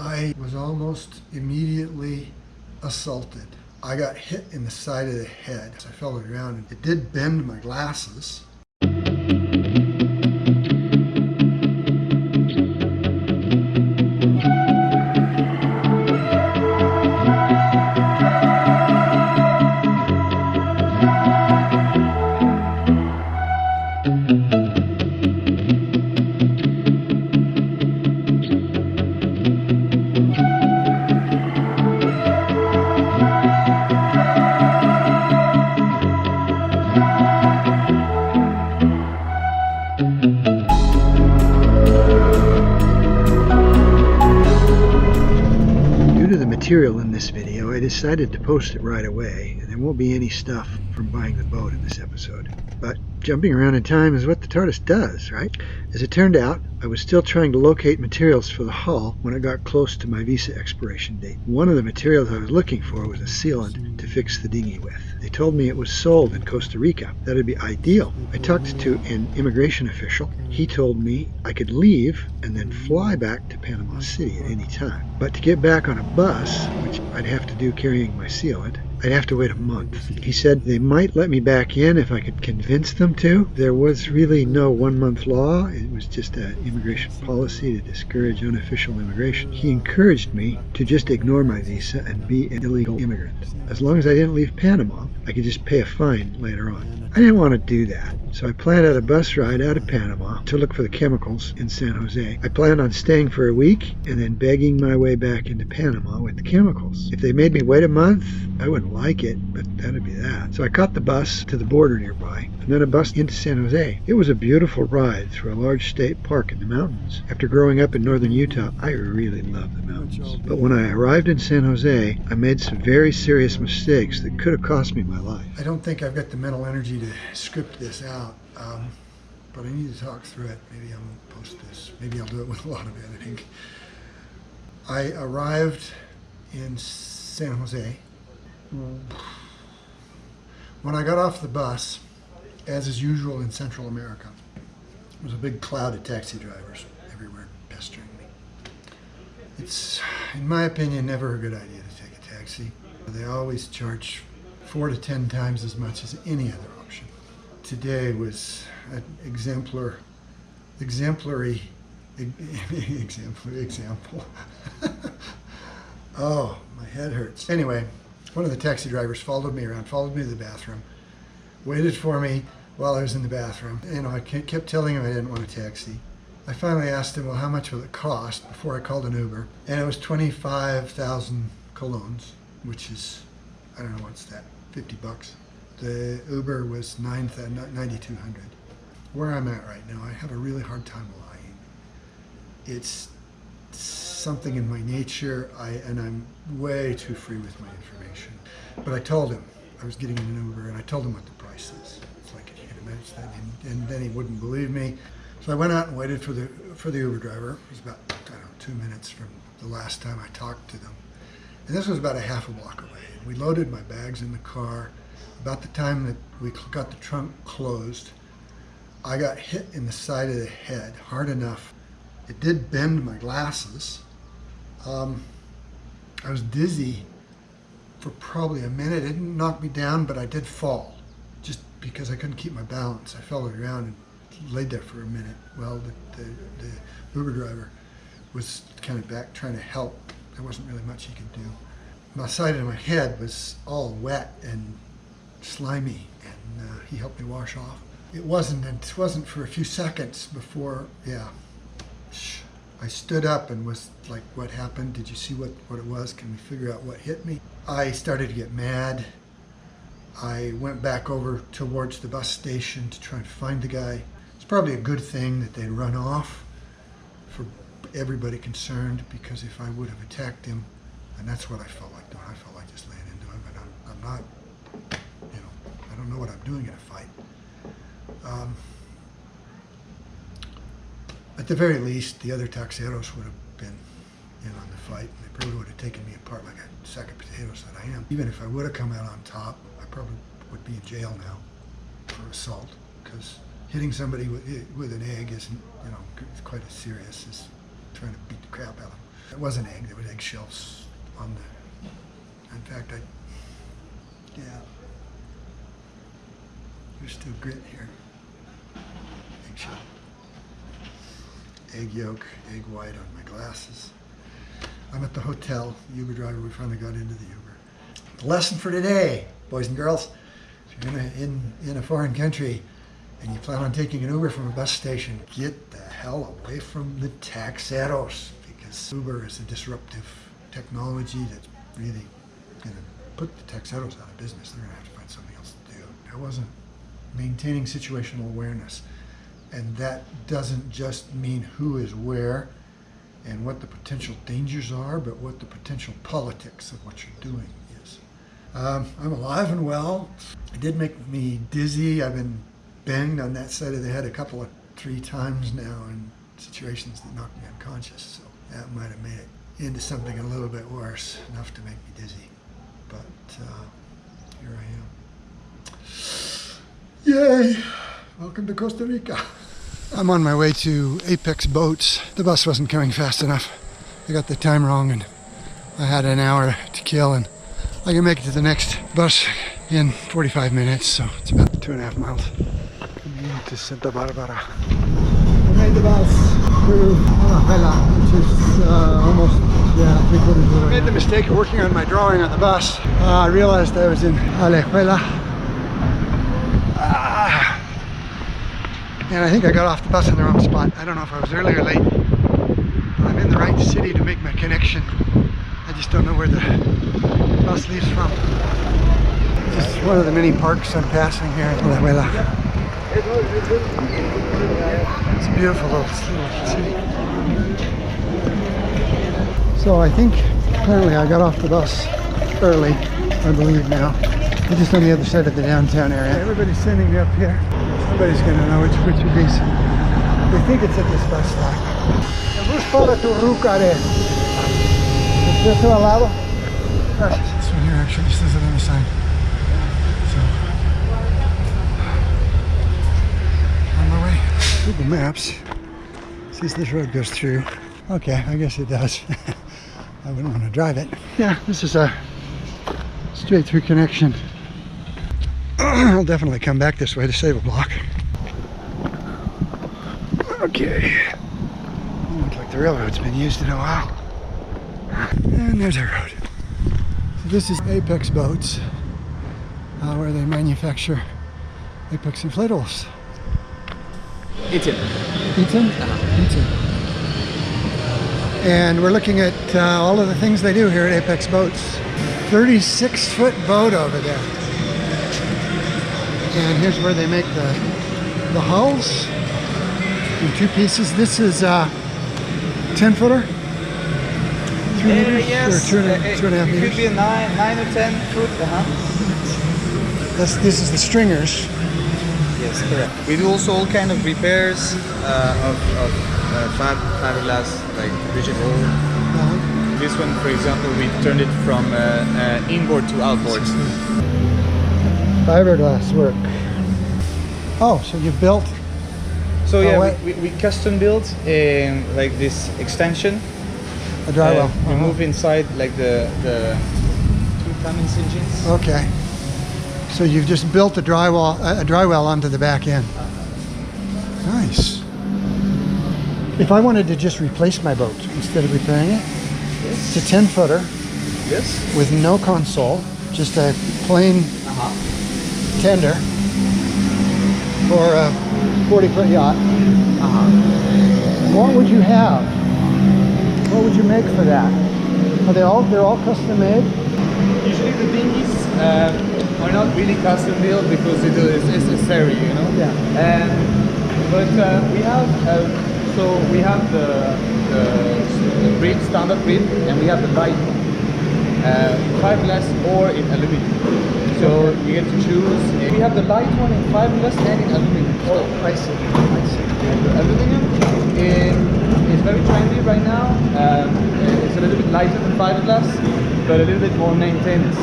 I was almost immediately assaulted. I got hit in the side of the head. I fell to the ground and it did bend my glasses. Material in this video, I decided to post it right away, and there won't be any stuff from buying the boat in this episode. But jumping around in time is what the TARDIS does, right? As it turned out, I was still trying to locate materials for the hull when I got close to my visa expiration date. One of the materials I was looking for was a sealant to fix the dinghy with. They told me it was sold in Costa Rica. That'd be ideal. I talked to an immigration official. He told me I could leave and then fly back to Panama City at any time. But to get back on a bus, which I'd have to do carrying my sealant, I'd have to wait a month. He said they might let me back in if I could convince them to. There was really no 1 month law. It was just an immigration policy to discourage unofficial immigration. He encouraged me to just ignore my visa and be an illegal immigrant. As long as I didn't leave Panama, I could just pay a fine later on. I didn't want to do that, so I planned out a bus ride out of Panama to look for the chemicals in San Jose. I planned on staying for a week and then begging my way back into Panama with the chemicals. If they made me wait a month, I wouldn't like it, but that'd be that. So I caught the bus to the border nearby, and then a bus into San Jose. It was a beautiful ride through a large state park in the mountains. After growing up in northern Utah, I really love the mountains. But when I arrived in San Jose, I made some very serious mistakes that could have cost me my life. I don't think I've got the mental energy to script this out, but I need to talk through it. Maybe I won't post this. Maybe I'll do it with a lot of editing. I arrived in San Jose. When I got off the bus, as is usual in Central America, there was a big cloud of taxi drivers everywhere pestering me. It's, in my opinion, never a good idea to take a taxi. They always charge 4 to 10 times as much as any other option. Today was an exemplary example. Oh, my head hurts. Anyway, one of the taxi drivers followed me around, followed me to the bathroom, waited for me while I was in the bathroom. You know, I kept telling him I didn't want a taxi. I finally asked him, well, how much will it cost before I called an Uber? And it was 25,000 colones, which is, I don't know, what's that, 50 bucks. The Uber was 9,200. Where I'm at right now, I have a really hard time lying. It's something in my nature, and I'm way too free with my information. But I told him I was getting an Uber, and I told him what the price is. It's like, if you can imagine that, and then he wouldn't believe me. So I went out and waited for the Uber driver. It was about, I don't know, 2 minutes from the last time I talked to them. And this was about a half a block away. We loaded my bags in the car. About the time that we got the trunk closed, I got hit in the side of the head hard enough. It did bend my glasses. I was dizzy for probably a minute. It didn't knock me down, but I did fall just because I couldn't keep my balance. I fell to the ground and laid there for a minute. Well, the Uber driver was kind of back trying to help. There wasn't really much he could do. My side of my head was all wet and slimy, and he helped me wash off. It wasn't for a few seconds before, yeah, I stood up and was like, what happened? Did you see what it was? Can we figure out what hit me? I started to get mad. I went back over towards the bus station to try and find the guy. It's probably a good thing that they run off for everybody concerned, because if I would have attacked him, and that's what I felt like doing. I felt like just laying into him, but I'm not, you know, I don't know what I'm doing in a fight. At the very least, the other taxeros would have been in on the fight. They probably would have taken me apart like a sack of potatoes that I am. Even if I would have come out on top, I probably would be in jail now for assault, because hitting somebody with an egg isn't, you know, quite as serious as trying to beat the crap out of them. It was an egg. There were eggshells on the. In fact, yeah. There's still grit here. Eggshell. Egg yolk, egg white on my glasses. I'm at the hotel. The Uber driver, we finally got into the Uber. The lesson for today, boys and girls, if you're in a foreign country and you plan on taking an Uber from a bus station, get the hell away from the taxeros, because Uber is a disruptive technology that's really going to put the taxeros out of business. They're going to have to find something else to do. I wasn't maintaining situational awareness, and that doesn't just mean who is where and what the potential dangers are, but what the potential politics of what you're doing is. I'm alive and well. It did make me dizzy. I've been banged on that side of the head 3 times now in situations that knocked me unconscious, so that might have made it into something a little bit worse, enough to make me dizzy. But here I am. Yay! Welcome to Costa Rica. I'm on my way to Apex Boats. The bus wasn't coming fast enough. I got the time wrong and I had an hour to kill, and I can make it to the next bus in 45 minutes, so it's about 2.5 miles. Coming into Santa Barbara. I made the bus to Alajuela, which is almost 3/4 of the way. I made the mistake of working on my drawing on the bus. I realized I was in Alajuela. And I think I got off the bus in the wrong spot. I don't know if I was early or late, but I'm in the right city to make my connection. I just don't know where the bus leaves from. This is one of the many parks I'm passing here in Alajuela. It's a beautiful little city. So I think apparently I got off the bus early, I believe now. I'm just on the other side of the downtown area. Everybody's sending me up here. Somebody's going to know which of these. They think it's at this bus stop. El bus para tu Rica-Apex. ¿Es al lado? This one here actually says it on the sign. So, on my way. Google Maps says this road goes through. Okay, I guess it does. I wouldn't want to drive it. Yeah, this is a straight through connection. I'll definitely come back this way to save a block. Okay. Looks like the railroad's been used in a while. And there's our road. So this is Apex Boats, where they manufacture Apex inflatables. Eaton. Eaton? Eaton. And we're looking at all of the things they do here at Apex Boats. 36-foot boat over there. And here's where they make the hulls in 2 pieces. This is 10-footer? 3 meters? Yes. Or 2.5 meters? It could be a 9 or 10 foot. This is the stringers. Yes, correct. We do also all kind of repairs of fiberglass, like rigid hull. This one, for example, we turned it from inboard to outboard. Fiberglass work. Oh, so you built? So yeah, we custom built like this extension. A drywall. We move inside like the 2 Cummins engines. Okay. So you've just built a drywall onto the back end. Nice. If I wanted to just replace my boat instead of repairing it, Yes. it's a 10-footer. Yes. With no console, just a plain tender for a 40-foot yacht. What would you have? What would you make for that? They're all custom made? Usually the dinghies are not really custom built because it's necessary, you know. Yeah. But we have the rib, standard rib, and we have the light one. Fiberglass or in aluminum. So you get to choose. We have the light one in fiberglass and in aluminum. Oh, I see. The aluminum is very trendy right now. It's a little bit lighter than fiberglass, but a little bit more maintenance.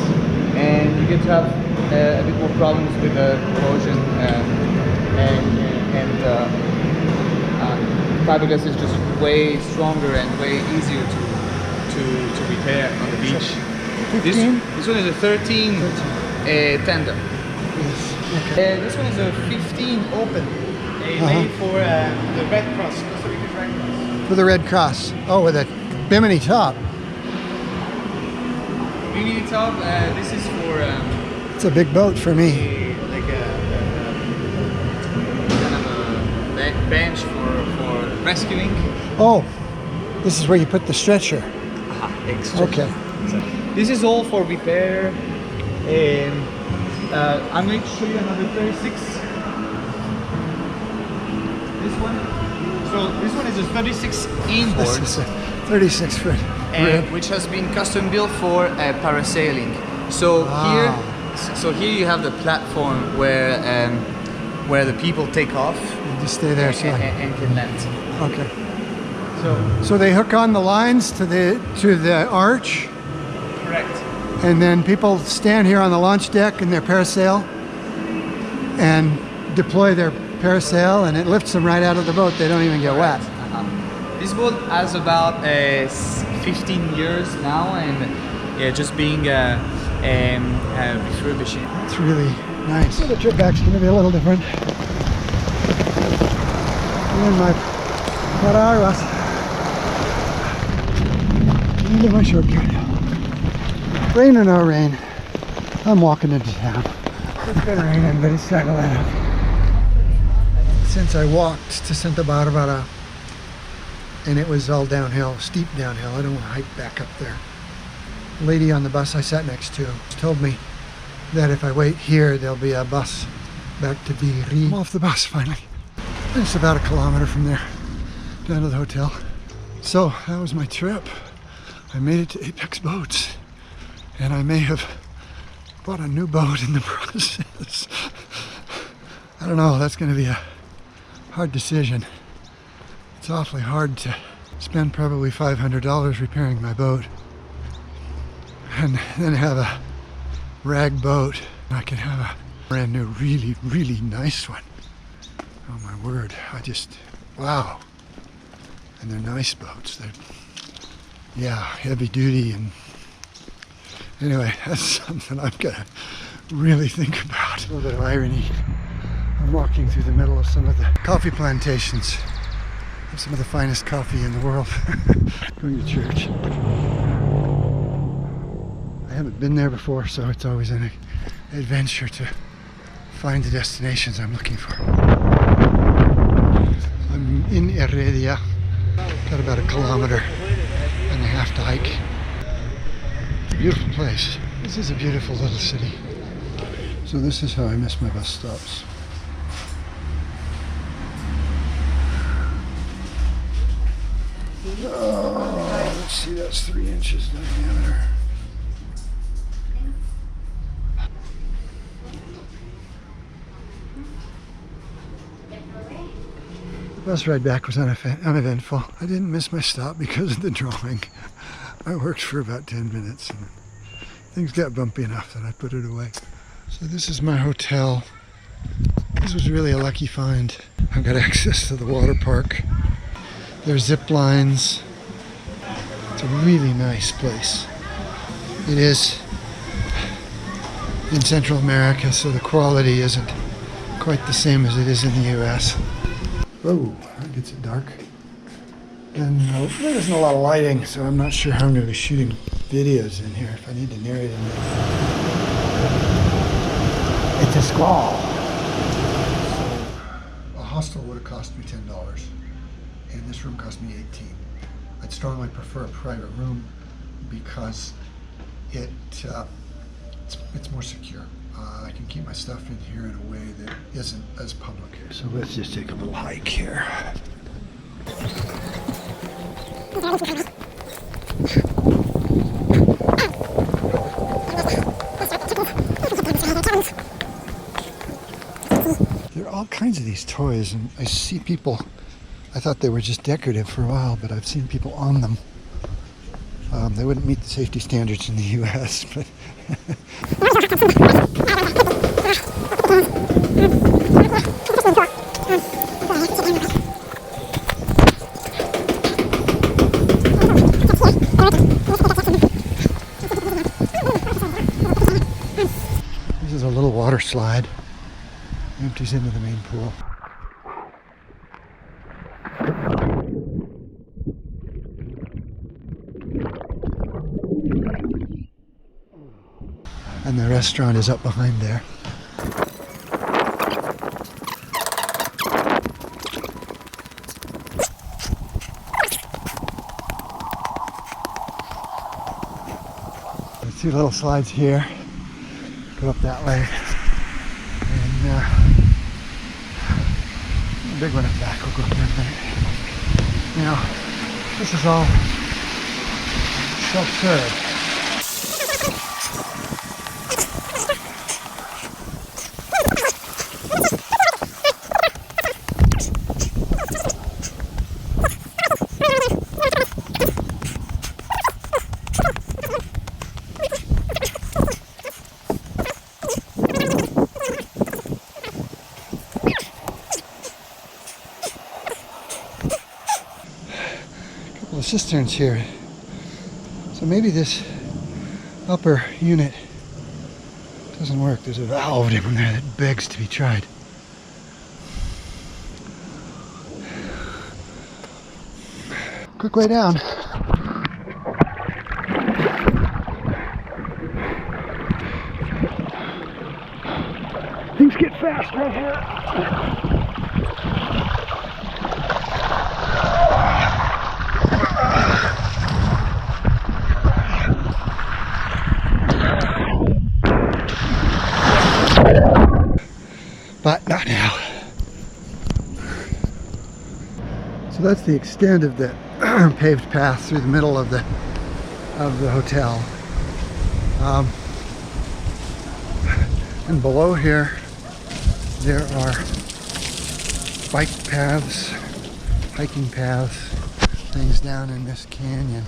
And you get to have a bit more problems with the corrosion and fiberglass is just way stronger and way easier to repair on the beach. 15? This one is a 13 tender. Yes. Okay. This one is a 15 open, made for the Red Cross, Costa Rica Red Cross. For the Red Cross. Oh, with a bimini top. Bimini top. This is for. It's a big boat for me. Like a kind of a bench for rescuing. Oh, this is where you put the stretcher. Extra. Okay. This is all for repair. I'm going to show you another 36. This one. So this one is a 36 inboard. This is a 36 foot. Which has been custom built for parasailing. So here you have the platform where the people take off. You just stay there and can land. Okay. So they hook on the lines to the arch. Correct. And then people stand here on the launch deck in their parasail and deploy their parasail, and it lifts them right out of the boat. They don't even get wet. This boat has about 15 years now, and just being refurbishing. It's really nice. So the trip back's going to be a little different. In my paraguas. Into my short coat. Rain or no rain, I'm walking into town. It's been raining, but it's starting to let up. Since I walked to Santa Barbara, and it was all downhill, steep downhill, I don't want to hike back up there. The lady on the bus I sat next to told me that if I wait here, there'll be a bus back to Biri. I'm off the bus finally. It's about a kilometer from there, down to the hotel. So that was my trip. I made it to Apex Boats, and I may have bought a new boat in the process. I don't know, that's going to be a hard decision. It's awfully hard to spend probably $500 repairing my boat and then have a rag boat. I can have a brand new, really, really nice one. Oh my word, wow. And they're nice boats. They're, heavy duty, and anyway, that's something I've got to really think about. A little bit of irony. I'm walking through the middle of some of the coffee plantations. Some of the finest coffee in the world. Going to church. I haven't been there before, so it's always an adventure to find the destinations I'm looking for. I'm in Heredia. Got about a kilometer and a half to hike. It's a beautiful place. This is a beautiful little city. So this is how I miss my bus stops. Oh, let's see, that's 3 inches diameter. The bus ride back was uneventful. I didn't miss my stop because of the drawing. I worked for about 10 minutes and things got bumpy enough that I put it away. So this is my hotel. This was really a lucky find. I've got access to the water park. There's zip lines. It's a really nice place. It is in Central America, so the quality isn't quite the same as it is in the US. Whoa, that gets it dark. And there isn't a lot of lighting, so I'm not sure how I'm going to be shooting videos in here if I need to narrate in there. It's a squall. So a hostel would have cost me $10. And this room cost me $18. I'd strongly prefer a private room because it's more secure. I can keep my stuff in here in a way that isn't as public. So let's just take a little hike here. There are all kinds of these toys, and I see people. I thought they were just decorative for a while, but I've seen people on them. They wouldn't meet the safety standards in the US, but water slide. Empties into the main pool. And the restaurant is up behind there. There's two little slides here. Go up that way. And a big one up back. We'll go up there in a minute. You know, this is all self-serve. Cisterns here, so maybe this upper unit doesn't work. There's a valve down there that begs to be tried. Quick way down. Things get fast right here. But not now. So that's the extent of the paved path through the middle of the hotel. And below here there are bike paths, hiking paths, things down in this canyon.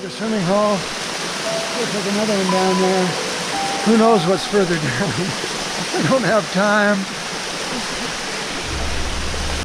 Swimming hole. Looks like another one down there. Who knows what's further down? I don't have time.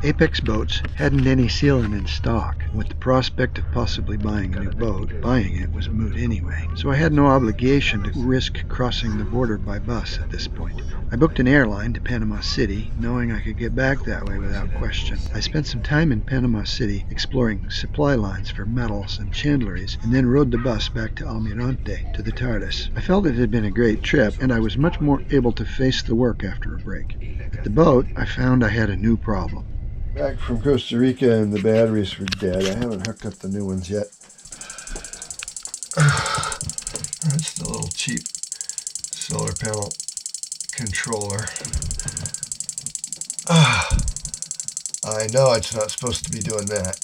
Apex boats hadn't any sealant in stock. With the prospect of possibly buying a new boat, buying it was moot anyway, so I had no obligation to risk crossing the border by bus at this point. I booked an airline to Panama City, knowing I could get back that way without question. I spent some time in Panama City exploring supply lines for metals and chandleries, and then rode the bus back to Almirante to the TARDIS. I felt it had been a great trip, and I was much more able to face the work after a break. At the boat, I found I had a new problem. Back from Costa Rica and the batteries were dead. I haven't hooked up the new ones yet. That's the little cheap solar panel controller. I know it's not supposed to be doing that.